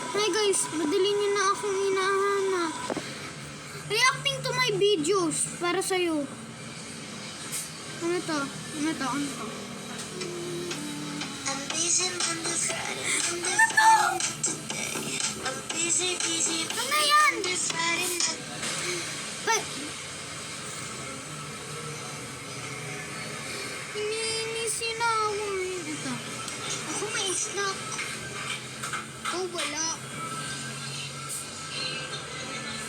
Hi guys, madali niyo na akong hinahanap. Reacting to my videos para sa'yo. Ano to? Ano to? Ano to? I'm busy Monday, Friday, Monday, Friday, today. I'm busy, busy, Ano yan? Monday, Friday, But, iniinis yun na ako. Ito. Ako may snack. Oh, wala.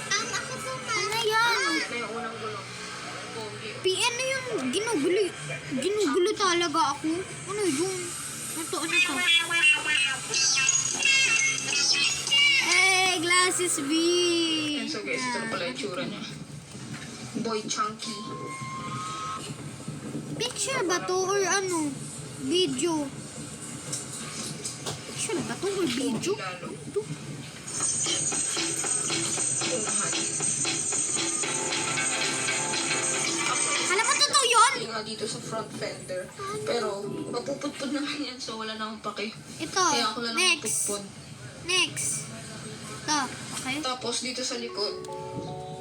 Ako po, Ano yan? Ito yung unang gulong. Ano yung ginugulo? Ginugulo talaga ako. Ano yun? Ano to? Ano to? Hey, glasses B! Yan, so guys, ito na pala yung tsura niya. Boy Chunky. Picture ba to or ano? Video? Picture ba to or video? Lalo. Ito. Unahan. Alam mo totoo yun? Yung nga dito sa front fender. Pero, mapupudpud naman yan, so wala na akong pake. Ito. Kaya ako lang Next. mapupudpud. Next. Ito. Okay. Tapos, dito sa likod,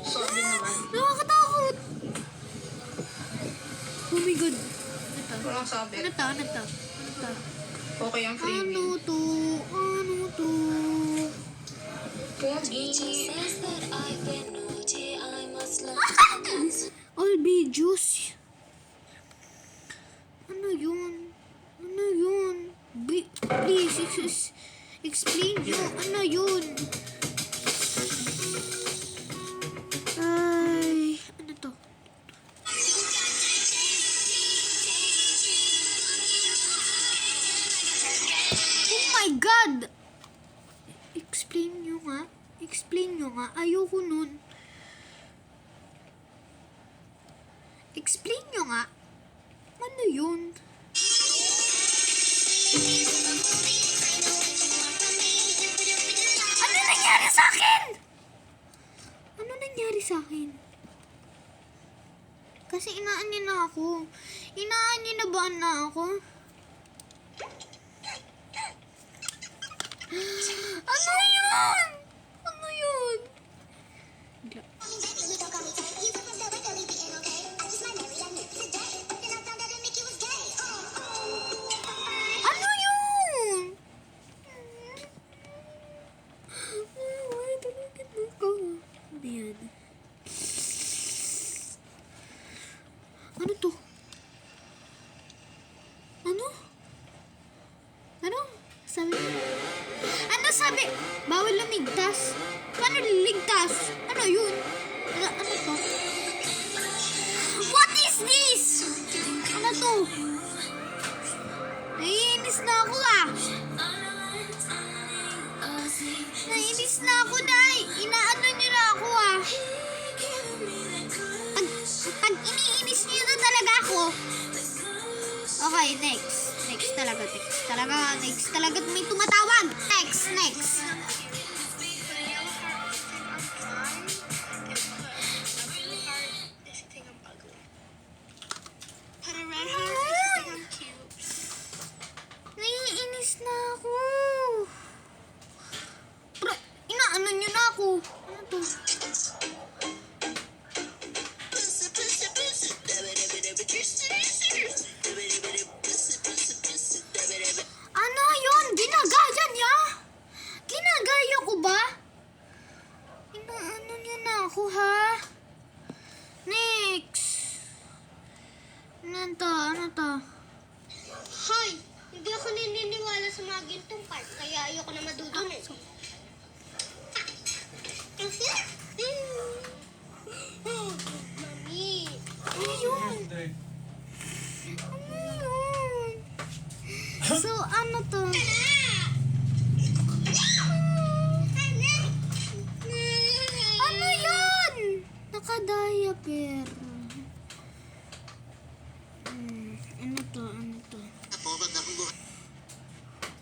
sorry naman. Nakakatakot. Oh my God. Ito. Walang sabi. Ano to? Ano to? Ano to? Okay ang Ano freebie. to? Ano to? Pogi. says that I've been naughty, I must love. All videos. Ano yun? Ano yun? Please, explain nyo. Ano yun? Ay, ano to? Oh my God! Explain nyo nga. Explain nyo nga. Ayoko nun. Explain nyo nga. Ano yun? Ano nangyari sa akin? Ano nangyari sa akin? Kasi inaan niyo na ako. Inaan niyo na ba na ako? Ano yun? Ano yun? Ano yun? Ay, talagang ako. Ano yan? Ano to? Ano? Ano? Sabi? Ano sabi? Bawal lumigtas? Paano liligtas? Ano yun? Ano to? What is this? Ano to? Naiinis na ako ah. Naiinis na ako, Day. Inaano niyo na ako ah. Pag iniinis niyo na talaga ako. Okay, next. Next talaga, next talaga, next talaga may tumatawag. Next. Naiinis na ako. Pero, inaano niyo na ako. Ano to? Ano yun? Ginagaya niya? Ginagaya ko ba? Inaano niyo na ako, ha? Next. Ano to? Ano to? Hoy, hindi ako naniniwala sa mga gintong part, kaya ayoko na madudunod. Mami, Ano yun? Ano yun? So, ano to? Ano yun? Naka-diaper. Ano to? Ano to?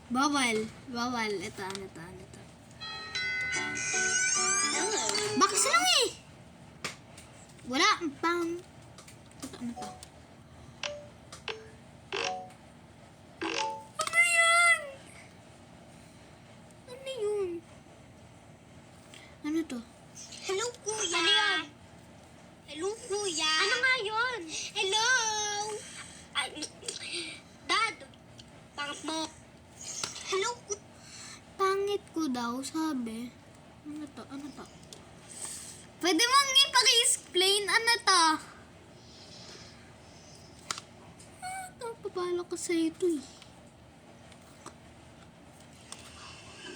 Bawal. Bawal. Ito, ano to? Ano to? Bakit lang eh? Wala. Pang. Ito, ano to? Ano yan? Ano yun? Ano to? Hello, kuya. Ano yan? Hello, kuya. Ano nga yun? Hello. Ay, Dad. Pangit mo. Hello, kuya. Pangit ko daw, sabi. Ano to? Ano to? Pwede mong ipaki-explain ano to? Napapala ko sa ito eh.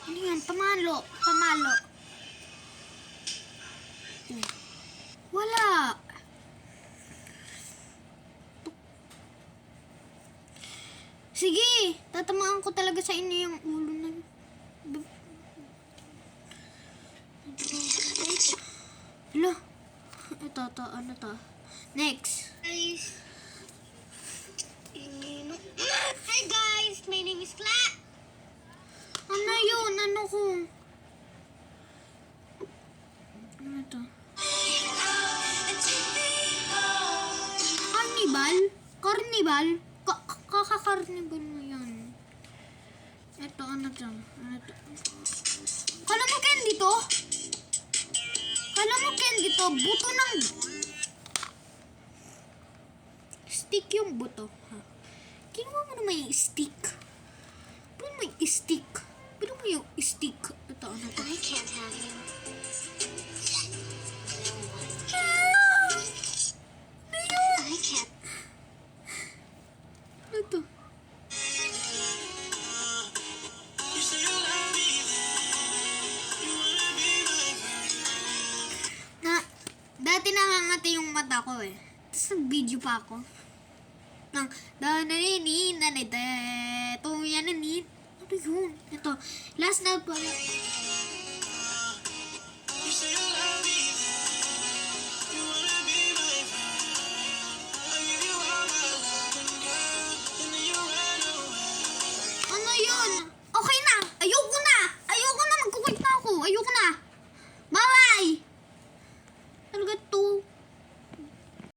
Ano yan? Pamalo. Pamalo. Wala. Sige, tatamaan ko talaga sa inyo yung ulo na. Hala. Ito, ano to? Next. Guys. Hi, guys. My name is Cla. Ano yun? Ano ko? Ano to? Carnival? Carnival? Kaka-carnival mo yan. Ito, ano to? Ano to? Kala mo candy to? Kala mo candy to? Buto ng... Stick yung buto. Ha? Kinuha mo naman yung stick. Pino mo yung stick. Pino mo yung stick. Ito, ano to? I can't have you. I can't. Ano to? Dati nangangati yung mata ko eh. Tapos nag-video pa ako. Nang, dananini, nanite, tuyanin, ano yun? Ito, last na pala.